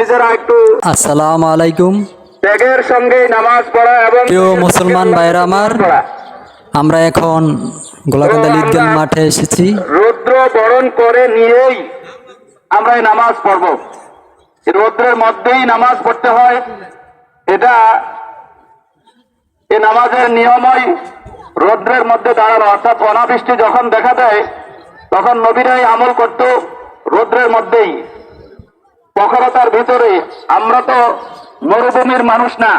নিজেরা একটু আসসালামু আলাইকুম ত্যাগের সঙ্গে নামাজ পড়া এবং প্রিয় মুসলমান ভাইরা আমার, আমরা এখন গোলাকান্দা ঈদগাহ মাঠে এসেছি। রৌদ্র বরণ করে নিয়েই আমরা এই নামাজ পড়ব। রৌদ্রের মধ্যেই নামাজ পড়তে হয়, এটা এই নামাজের নিয়মই রৌদ্রের মধ্যে দাঁড়ানো, অর্থাৎ অনাবৃষ্টি যখন দেখা দেয় তখন নবীরাই আমল করত রৌদ্রের মধ্যেই, প্রখরতার ভিতরে। আমরা তো মরুভূমির মানুষ না,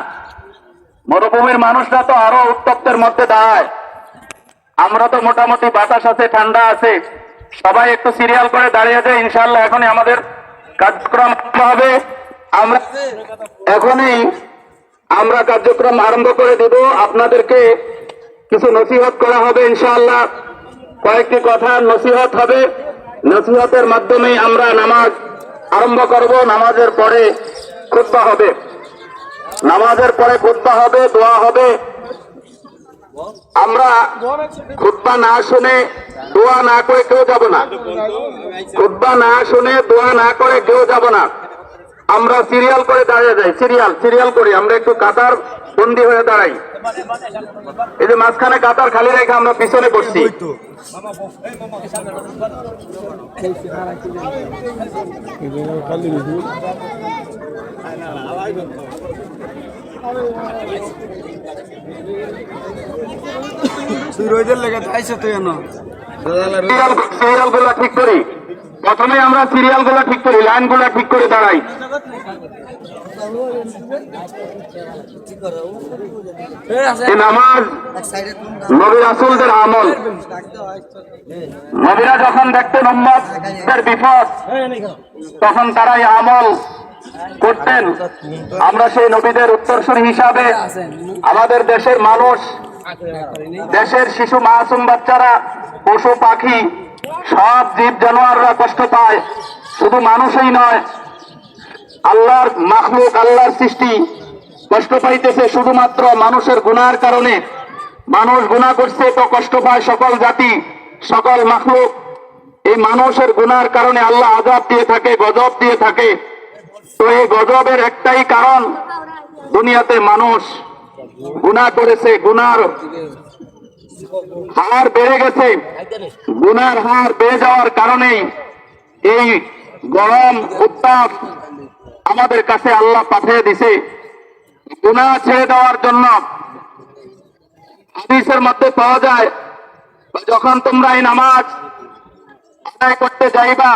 মরুভূমির মানুষরা তো আরো উত্তপ্তের মধ্যে দাঁড়ায়। আমরা তো মোটামুটি বাতাস আছে, ঠান্ডা আছে, সবাই একটু সিরিয়াল করে দাঁড়িয়ে যায়। ইনশাআল্লাহ এখনই আমাদের কার্যক্রম হবে। আমরা এখনই কার্যক্রম আরম্ভ করে দেব। আপনাদেরকে কিছু নসিহত করা হবে ইনশাআল্লাহ, কয়েকটি কথা নসিহত হবে। নসিহতের মাধ্যমে আমরা নামাজ আরম্ভ করব। নামাজের পরে খুতবা হবে, নামাজের পরে খুতবা হবে, দোয়া হবে। আমরা খুতবা না শুনে দোয়া না করে কেউ যাব না, খুতবা না শুনে দোয়া না করে কেউ যাব না। আমরা সিরিয়াল করে দাঁড়িয়ে যাই, সিরিয়াল করি, আমরা একটু কাতার বন্দি হয়ে দাঁড়াই। এই যে মাঝখানে কাতার খালি রেখে আমরা পিছনে বসছি। সিরিয়াল গুলা ঠিক করি, প্রথমে আমরা সিরিয়াল গুলা ঠিক করি, লাইন গুলা ঠিক করে দাঁড়াই। নামাজ নবী রাসূলদের আমল। নবীরা যখন দেখতেন উম্মতের বিপদ তখন তারাই আমল করতেন। আমরা সেই নবীদের উত্তরসূরি হিসাবে আমাদের দেশের মানুষ, দেশের শিশু মাসুম বাচ্চারা, পশু পাখি, সব জীব জানোয়াররা কষ্ট পায়। শুধু মানুষই নয়, আল্লাহর মাখলুক, আল্লাহর সৃষ্টি কষ্ট পাইতেছে শুধুমাত্র মানুষের গুনার কারণে। মানুষ গুনাহ করছে তো কষ্ট পায় সকল জাতি, সকল মাখলুক। এই মানুষের গুনার কারণে আল্লাহ আযাব দিয়ে থাকে, গজব দিয়ে থাকে। তো এই গজবের একটাই কারণ, দুনিয়াতে মানুষ গুনাহ করেছে, গুনার হার বেড়ে গেছে। গুনার হার বেড়ে যাওয়ার কারণেই এই গরম উত্তাপ আমাদের কাছে আল্লাহ পাঠিয়ে দিছে গুনাহ ছেড়ে দেওয়ার জন্য। হাদিসের মধ্যে পাওয়া যায়, যখন তোমরা এই নামাজ আদায় করতে যাইবা,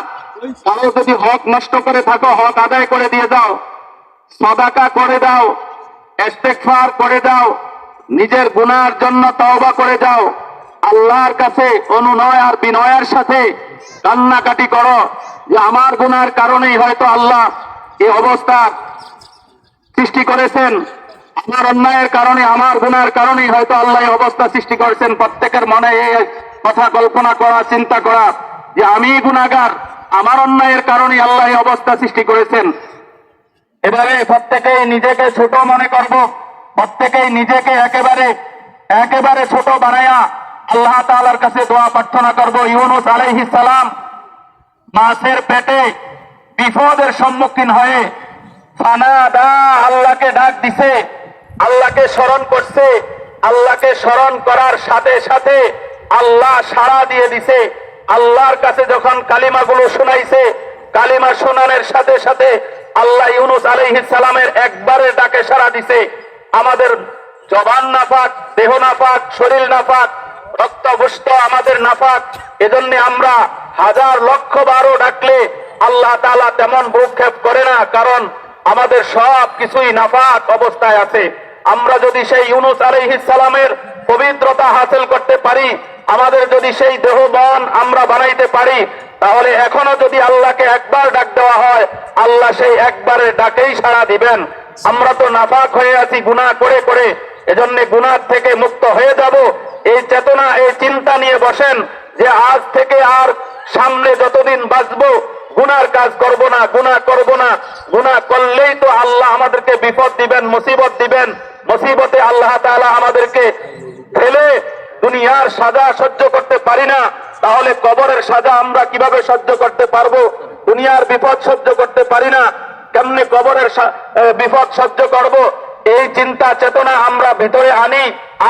কারো যদি হক নষ্ট করে থাকো হক আদায় করে দিয়ে দাও, সাদাকা করে দাও, ইস্তেগফার করে দাও, নিজের গুনার জন্য তওবা করে যাও, আল্লাহর কাছে অনুনয় আর বিনয়ের সাথে কান্নাকাটি করো যে আমার গুনার কারণেই হয়তো আল্লাহ এই অবস্থা সৃষ্টি করেছেন, আমার অন্যায়ের কারণে, আমার গুনার কারণেই হয়তো আল্লাহ এই অবস্থা সৃষ্টি করেছেন। প্রত্যেকের মনে এই কথা কল্পনা করা, চিন্তা করা যে আমি গুনাহগার, আমার অন্যায়ের কারণে আল্লাহ এই অবস্থা সৃষ্টি করেছেন। এবারে প্রত্যেকেই নিজেকে ছোট মনে করব, প্রত্যেকেই নিজেকে একেবারে ছোট বানায়া আল্লাহ তাআলার কাছে দোয়া প্রার্থনা করব। ইউনূস আলাইহিস সালাম মাছের পেটে বিপদের সম্মুখীন হয়ে ফানাদা, আল্লাহকে ডাক দিছে, আল্লাহকে স্মরণ করছে। আল্লাহকে স্মরণ করার সাথে সাথে আল্লাহ সাড়া দিয়ে দিছে। আল্লাহর কাছে যখন কালিমাগুলো শোনাইছে, কালিমা শোনানোর সাথে সাথে আল্লাহ ইউনূস আলাইহিস সালামের একবারে ডাকে সাড়া দিছে। আমাদের জবান নাপাক, দেহ নাপাক, শরীর নাপাক, রক্ত গোশত আমাদের নাপাক, এজন্য আমরা হাজার লক্ষ বারও ডাকলে আল্লাহ তাআলা তেমন ভ্রুক্ষেপ করে না, কারণ আমাদের সব কিছুই নাপাক অবস্থায় আছে। আমরা যদি সেই ইউনূস আলাইহিস সালামের পবিত্রতা হাসিল করতে পারি, আমাদের যদি সেই দেহ মন আমরা বানাইতে পারি, তাহলে এখনো যদি আল্লাহকে একবার ডাক দেওয়া হয়, আল্লাহ সেই একবারের ডাকেই সাড়া দিবেন। আমরা তো নাপাক হয়ে আছি গুনাহ করে করে, এজন্য গুনাহ থেকে মুক্ত হয়ে যাব। এই চেতনা, এই চিন্তা নিয়ে বসেন যে আজ থেকে আর সামনে যতদিন বাঁচবো গুনার কাজ করব না, গুনাহ করব না। গুনাহ করলেই তো আল্লাহ আমাদেরকে বিপদ দিবেন, মুসিবত দিবেন। মুসিবতে আল্লাহ তাআলা আমাদেরকে ফেলে দুনিয়ার সাজা সহ্য করতে পারি না, তাহলে কবরের সাজা আমরা কিভাবে সহ্য করতে পারবো? দুনিয়ার বিপদ সহ্য করতে পারি না, কেমনে কবরের বিপদ সহ্য করব, এই চিন্তা চেতনা আমরা ভিতরে আনি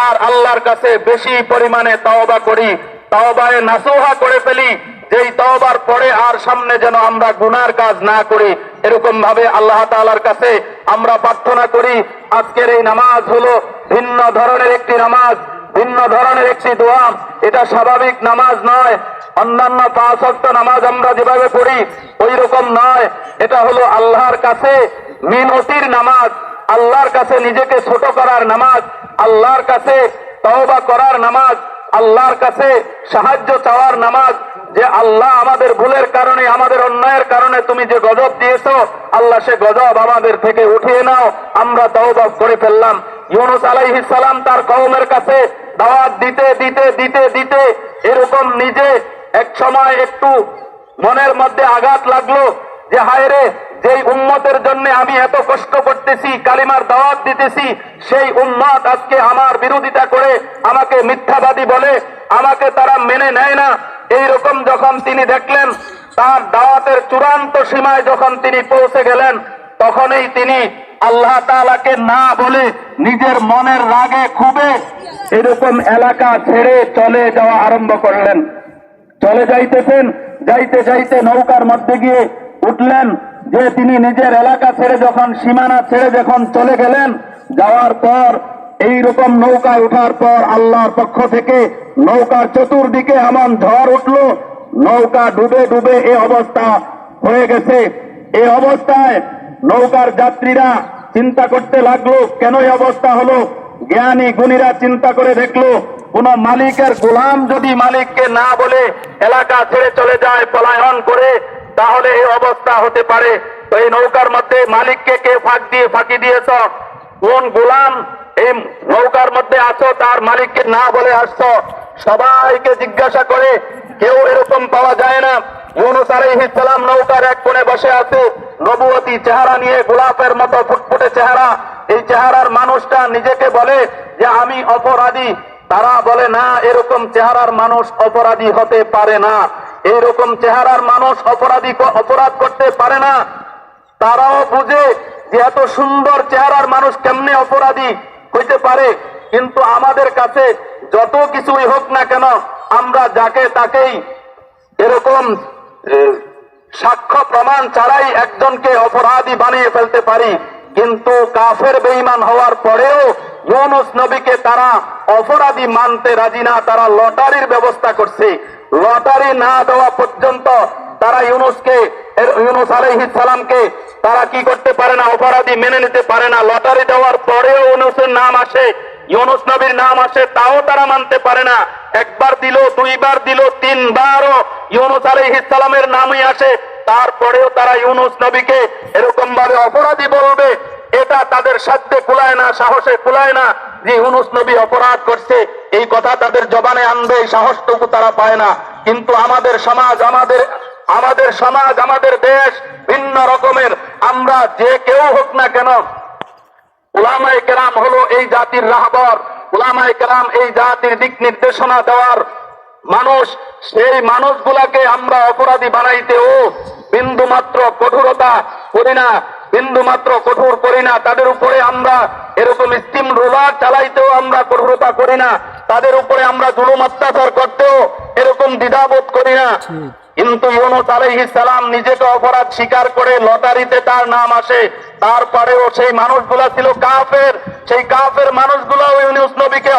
আর আল্লাহর কাছে বেশি পরিমাণে তওবা করি, তওবায়ে নাসুহা করে ফেলি, যেই তওবার পরে আর সামনে যেন আমরা গুনার কাজ না করি। এরকম ভাবে আল্লাহ তাআলার কাছে আমরা প্রার্থনা করি। আজকের এই নামাজ হলো ভিন্ন ধরনের একটি নামাজ, ভিন্ন ধরনের একটি দোয়া। এটা স্বাভাবিক নামাজ নয়, অন্যান্য 5 ওয়াক্ত নামাজ আমরা যেভাবে পড়ি ওই রকম নয়। এটা হলো আল্লাহর কাছে মিনতির নামাজ, আল্লাহর কাছে নিজেকে ছোট করার নামাজ, আল্লাহর কাছে তওবা করার নামাজ, আল্লাহর কাছে সাহায্য চাওয়ার নামাজ। যে আল্লাহ আমাদের ভুলের কারণে, আমাদের অন্যায়ের কারণে তুমি যে গজব দিয়েছো, আল্লাহ সে গজব আমাদের থেকে উঠিয়ে নাও, আমরা তওবা করে ফেললাম। ইউনূস আলাইহিস সালাম তার কওমের কাছে দাওয়াত দিতে দিতে দিতে দিতে এরকম নিজে এক সময় একটু মনের মধ্যে আঘাত লাগলো যে হায় রে, যেই উম্মতের জন্য আমি এত কষ্ট করতেছি, কালিমার দাওয়াত দিতেছি, সেই উম্মত আজকে আমার বিরোধিতা করে আমাকে মিথ্যাবাদী বলে, আমাকে তারা মেনে নেয় না। এইরকম যখন তিনি দেখলেন, তার দাওয়াতের চূড়ান্ত সীমায় যখন তিনি পৌঁছে গেলেন, তখনই তিনি আল্লাহ তাআলাকে না বলে নিজের মনের রাগে ক্ষোভে এরকম এলাকা ছেড়ে চলে যাওয়া আরম্ভ করলেন। চলে যাইতেছেন, যাইতে যাইতে নৌকার মধ্যে গিয়ে উঠলেন যে তিনি নিজের এলাকা ছেড়ে যখন, সীমানা ছেড়ে যখন চলে গেলেন, যাওয়ার পর এইরকম নৌকায় ওঠার পর আল্লাহর পক্ষ থেকে নৌকার চতুর্দিকে এমন ঝড় উঠলো, নৌকা ডুবে ডুবে এই অবস্থা হয়ে গেছে। এই অবস্থায় নৌকার যাত্রীরা চিন্তা করতে লাগলো কেন এই অবস্থা হলো। জ্ঞানী গুণীরা চিন্তা করে দেখলো, কোন মালিকের গোলাম যদি মালিককে না বলে এলাকা ছেড়ে চলে যায় পলায়ন করে, তাহলে এই অবস্থা হতে পারে। তো এই নৌকার মধ্যে মালিককে কে ফাঁকি দিয়েছ, কোন গোলাম এই নৌকার মধ্যে আছো, তার মালিককে না বলে আসছো। সবাইকে জিজ্ঞাসা করে, কেউ এরকম পাওয়া যায় না। ইউনূস আলাইহিস সালাম নৌকার এক কোণে বসে আছে, নবুয়তী চেহারা নিয়ে, গোলাপের মতো ফুটফুটে চেহারা। এই চেহারার মানুষটা নিজেকে বলে যে আমি অপরাধী। তারা বলে না, এরকম চেহারার মানুষ অপরাধী হতে পারে না, এইরকম চেহারার মানুষ অপরাধ করতে পারে না। তারাও বুঝে যে এত সুন্দর চেহারার মানুষ কেমনে অপরাধী হইতে পারে। কিন্তু আমাদের কাছে যত কিছুই হোক না কেন, আমরা যাকে তাকেই এরকম সাক্ষ্য প্রমাণ ছাড়াই একজনকে অপরাধী বানিয়ে ফেলতে পারি। কিন্তু কাফের বেঈমান হওয়ার পরেও ইউনূস নবীকে তারা অপরাধী মানতে রাজি না। তারা লটারির ব্যবস্থা করছে, লটারি না দেওয়া পর্যন্ত তারা ইউনূস আলাইহিস সালামকে তারা কি করতে পারে না, অপরাধী মেনে নিতে পারে না। লটারি দেওয়ার পরেও ইউনূসের নাম আসে, ইউনূস নবীর নাম আসে, তাও তারা মানতে পারে না। একবার দিল, দুইবার দিল, তিনবারও ইউনূস আলাইহিস সালামের নামই আসে, তারপরেও তারা ইউনূস নবীকে এরকম ভাবে অপরাধী বলবে, এটা তাদের সাধ্যে কুলায় না, সাহসে কুলায় না যে ইউনূস নবী অপরাধ করছে। এই কথা তাদের জবানে আনবে, এই সাহসটুকু তারা পায় না। কিন্তু আমাদের সমাজ, আমাদের দেশ ভিন্ন রকমের। আমরা যে কেউ হোক না কেন, উলামায়ে কেরাম হলো এই জাতির রাহবর, উলামায়ে কেরাম এই জাতির দিক নির্দেশনা দেওয়ার মানুষ। সেই মানুষগুলাকে আমরা অপরাধী বানাইতেও বিন্দু মাত্র কঠোরতা করি না, বিন্দু মাত্র কঠোর করি না। তাদের উপরে আমরা এরকম স্টিম রোলার চালাইতেও আমরা কঠোরতা করি না, তাদের উপরে আমরা জুলুম অত্যাচার করতেও এরকম দ্বিধাবোধ করি না। কিন্তু ইউনূস আলাইহিস সালাম নিজেকে অপরাধ স্বীকার করে লটারিতে তার নাম আসে, তারপরেও সেই মানুষগুলা ছিল কাফের। সেই কাফের মানুষগুলো ইউনূস নবীকে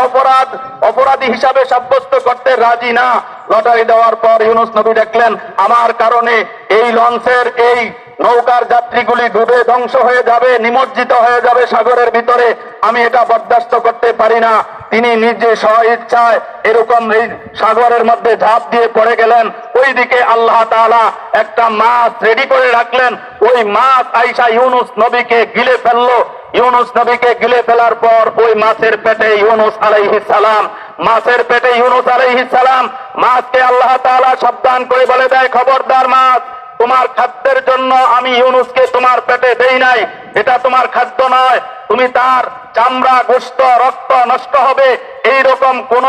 অপরাধী হিসাবে সাব্যস্ত করতে রাজি না। লটারি দেওয়ার পর ইউনূস নবী দেখলেন, আমার কারণে এই লঞ্চের, এই নৌকার যাত্রীগুলি ডুবে ধ্বংস হয়ে যাবে, নিমজ্জিত হয়ে যাবে সাগরের ভিতরে, আমি এটা বরদাস্ত করতে পারি না। তিনি নিজে স্ব ইচ্ছায় এরকম এই সাগরের মধ্যে ঝাঁপ দিয়ে পড়ে গেলেন। ওইদিকে আল্লাহ তাআলা একটা মাছ রেডি করে রাখলেন, ওই মাছ আইসা ইউনূস নবীকে গিলে ফেললো। ইউনূস নবীকে গিলে ফেলার পর ওই মাছের পেটে ইউনূস আলাইহিস সালাম, মাছের পেটে ইউনূস আলাইহিস সালাম। মাছকে আল্লাহ তাআলা সাবধান করে বলে দেয়, খবরদার মাছ, তোমার খাদ্যের জন্য আমি ইউনুসকে তোমার পেটে দেই নাই, এটা তোমার খাদ্য নয়, তুমি তার চামড়া গোশত রক্ত নষ্ট হবে এইরকম কোন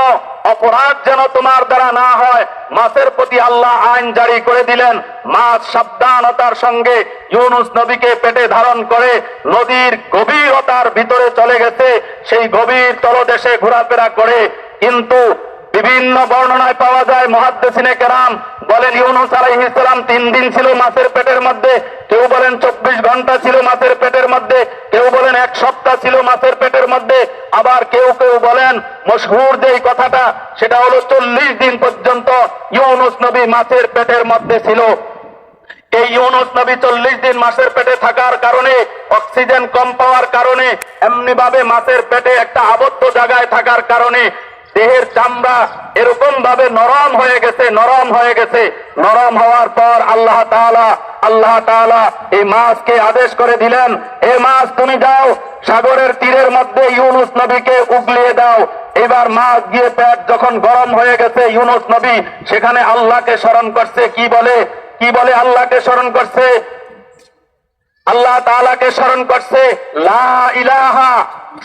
অপরাধ যেন তোমার দ্বারা না হয়। মাছের প্রতি আল্লাহ আইন জারি করে দিলেন। মাছ সাবধানতার সঙ্গে ইউনুস নবীকে পেটে ধারণ করে নদীর গভীরতার ভিতরে চলে গেছে, সেই গভীর তলদেশে ঘোরাফেরা করে। কিন্তু বিভিন্ন বর্ণনায় পাওয়া যায়, মুহাদ্দিসিনে কেরাম বলেন ইউনুস আলাইহিস সালাম 3 দিন ছিল মাছের পেটের মধ্যে, কেউ বলেন 24 ঘন্টা ছিল মাছের পেটের মধ্যে, কেউ বলেন 1 সপ্তাহ ছিল মাছের পেটের মধ্যে, আবার কেউ কেউ বলেন মশহুর যেই কথাটা সেটা হলো 40 দিন পর্যন্ত ইউনুস নবী মাছের পেটের মধ্যে ছিল। এই ইউনুস নবী 40 দিন মাছের পেটে থাকার কারণে, অক্সিজেন কম পাওয়ার কারণে, এমনি ভাবে মাছের পেটে একটা আবদ্ধ জায়গায় থাকার কারণে দেহের চামড়া এরকম ভাবে নরম হয়ে গেছে, নরম হয়ে গেছে। নরম হওয়ার পর আল্লাহ তাআলা এই মাছকে আদেশ করে দিলেন, এ মাছ তুমি যাও সাগরের তীরের মধ্যে ইউনুস নবীকে উগলিয়ে দাও। এবার মাছ গিয়ে পেট যখন গরম হয়ে গেছে, ইউনুস নবী সেখানে আল্লাহকে স্মরণ করছে। কি বলে আল্লাহকে স্মরণ করছে? আল্লাহ তাআলাকে স্মরণ করছে, লা ইলাহা,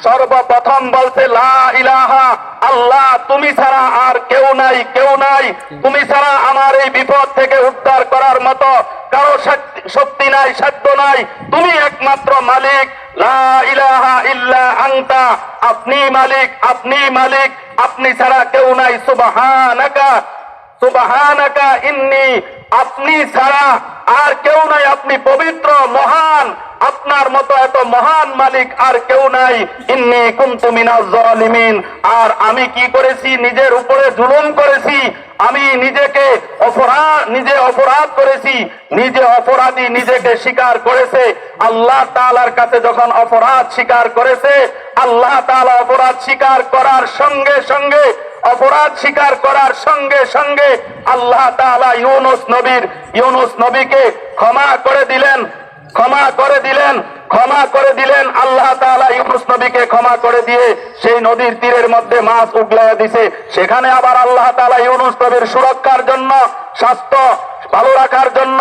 সর্বপ্রথম বলছে লা ইলাহা, আল্লাহ তুমি ছাড়া আর কেউ নাই, কেউ নাই, তুমি ছাড়া আমার এই বিপদ থেকে উদ্ধার করার মতো কারো শক্তি নাই, সাধ্য নাই, তুমি একমাত্র মালিক। লা ইলাহা ইল্লা আনতা, আপনি মালিক, আপনি মালিক, আপনি ছাড়া কেউ নাই। সুবহানাকা, সুবহানাকা ইন্নী, আপনি ছাড়া আর কেউ নাই, আপনি পবিত্র, মহান, আপনার মতো এত মহান মালিক আর কেউ নাই। ইন্নী কুনতু মিনাজ জালিমিন, আর আমি কি করেছি? নিজের উপরে জুলুম করেছি, আমি নিজে অপরাধ করেছি, নিজে অপরাধী নিজেকে স্বীকার করেছে। আল্লাহ তাআলার কাছে যখন অপরাধ স্বীকার করেছে, আল্লাহ তাআলা অপরাধ স্বীকার করার সঙ্গে আল্লাহ তাআলা ইউনুস নবীকে ক্ষমা করে দিলেন। আল্লাহ তাআলা ইউনুস নবীকে ক্ষমা করে দিয়ে সেই নদীর তীরের মধ্যে মাছ উগলাইয়া দিছে। সেখানে আবার আল্লাহ তাআলা ইউনুস নবীর সুরক্ষার জন্য, স্বাস্থ্য ভালো রাখার জন্য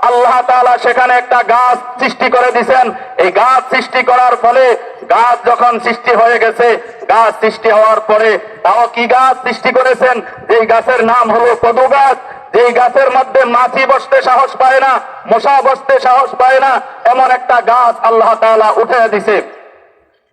আল্লাহ তাআলা সেখানে একটা গাছ সৃষ্টি করে দিয়েছেন। এই গাছ সৃষ্টি করার ফলে, গাছ যখন সৃষ্টি হয়ে গেছে, গাছ সৃষ্টি হওয়ার পরে তাও কি গাছ সৃষ্টি করেছেন? যেই গাছের নাম হলো কদু গাছ, যেই গাছের মধ্যে মাছি বসতে সাহস পায় না, মশা বসতে সাহস পায় না, এমন একটা গাছ আল্লাহ তাআলা উঠে দিছে।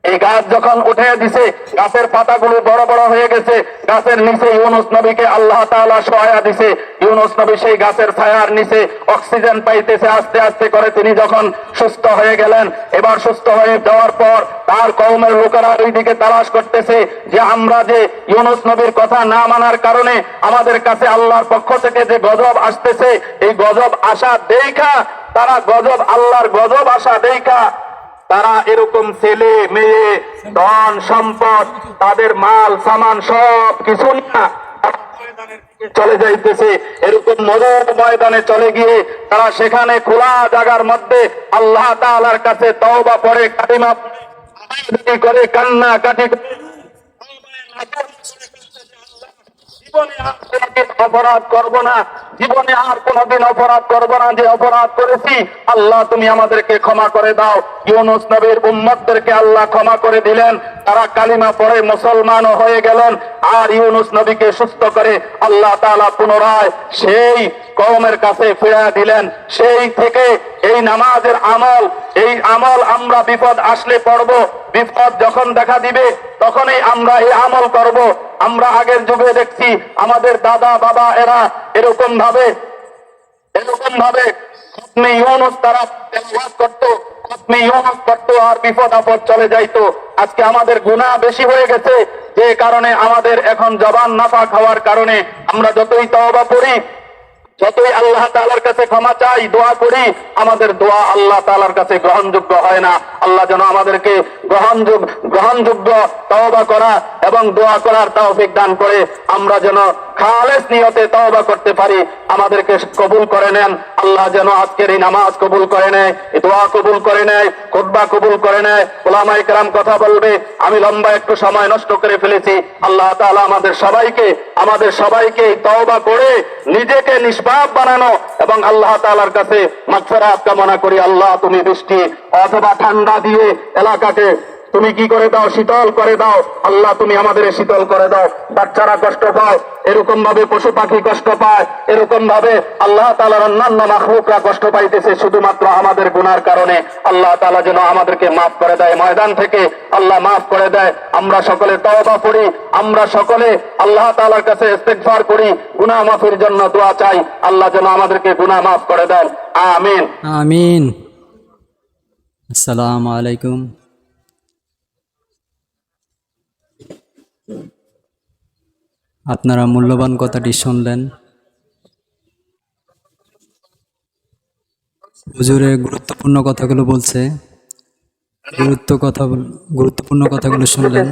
এই গাছ যখন উঠে দিছে, গাছের পাতাগুলো বড় বড় হয়ে গেছে। গাছের নিচে ইউনুস নবীকে আল্লাহ তাআলা সহায়া দিছে। ইউনুস নবী সেই গাছের ছায়ার নিচে অক্সিজেন পাইতেছে আস্তে আস্তে করে। তিনি যখন সুস্থ হয়ে গেলেন, এবার সুস্থ হয়ে যাওয়ার পর তার কওমের লোকেরা ওইদিকে তালাশ করতেছে যে আমরা যে ইউনুস নবীর কথা না মানার কারণে আমাদের কাছে আল্লাহর পক্ষ থেকে যে গজব আসতেছে, এই গজব আসা দেখা তারা আল্লাহর গজব আসা দেখা তারা এরকম ছেলে মেয়ে ধন সম্পদ তাদের মাল সামান সব কিছু না চলে যাইতেছে। এরকম ময়দানে চলে গিয়ে তারা সেখানে খোলা জায়গার মধ্যে আল্লাহ তাআলার কাছে তওবা পড়ে, কালিমা করে, কান্না কাটি অপরাধ করব না, জীবনে আর কোনদিন অপরাধ করব না। যে অপরাধ করেছি আল্লাহ তুমি আমাদেরকে ক্ষমা করে দাও। ইউনুস নবীর উম্মতদেরকে আল্লাহ ক্ষমা করে দিলেন, তারা কালিমা পড়ে মুসলমানও হয়ে গেলেন। আর ইউনুস নবীকে সুস্থ করে আল্লাহ তাআলা পুনরায় সেই কওমের কাছে ফিরিয়ে দিলেন। সেই থেকে এই নামাজের এই আমল আমরা বিপদ আসলে পড়ব, বিপদ যখন দেখা দিবে তখনই আমরা এই আমল করব। আমরা আগের যুগে দেখছি আমাদের দাদা বাবা এরা এরকম ভাবে খতমে ইউনুস তারা তেলাওয়াত করতো, খতমে ইউনুস পড়তো আর বিপদ আপদ চলে যাইতো। আজকে আমাদের গুনাহ বেশি হয়ে গেছে, যে কারণে আমাদের এখন জবান নাপাক হওয়ার কারণে আমরা যতই তওবা পড়ি, যতই আল্লাহ তাআলার কাছে ক্ষমা চাই, দোয়া করি, আমাদের দোয়া আল্লাহ তাআলার কাছে গ্রহণযোগ্য হয় না। আল্লাহ যেন আমাদেরকে গ্রহণযোগ্য তওবা করা এবং দোয়া করার তৌফিক দান করে আমরা যেন খালেস নিয়তে তওবা করতে পারি, আমাদেরকে কবুল করে নেন। আল্লাহ যেন আজকের এই নামাজ কবুল করে নেয়, এই দোয়া কবুল করে নেয়, খুতবা কবুল করে নেয়। উলামায়ে কেরাম কথা বলবে, আমি লম্বা একটু সময় নষ্ট করে ফেলেছি। আল্লাহ তাআলা আমাদের সবাইকে তওবা করে নিজেকে নিষ্পাপ বানানো এবং আল্লাহ তাআলার কাছে মাগফিরাত কামনা করি। আল্লাহ তুমি বৃষ্টি অথবা ঠান্ডা দিয়ে এলাকাকে তুমি কি করে দাও, শীতল করে দাও। আল্লাহ তুমি আমাদের শীতল করে দাও। বাচ্চারা কষ্ট পায়, এরকম ভাবে পশু পাখি কষ্ট পায়, এরকম ভাবে আল্লাহ তাআলার অন্যান্য মাখলুকরা কষ্ট পাইতেছে শুধুমাত্র আমাদের গুনার কারণে। আল্লাহ তাআলা যেন আমাদেরকে মাফ করে দেয়, ময়দান থেকে আল্লাহ মাফ করে দেয়। আমরা সকলে তওবা করি, আমরা সকলে আল্লাহ তাআলার কাছে ইস্তিগফার করি, গুনাহ মাফের জন্য দোয়া চাই। আল্লাহ যেন আমাদেরকে গুনাহ মাফ করে দেন, আমিন। আমিন। আসসালামু আলাইকুম। আপনারা মূল্যবান কথাটি শুনলেন। হুজুরে গুরুত্বপূর্ণ কথাগুলো বলছে, গুরুত্বপূর্ণ কথাগুলো শুনলেন।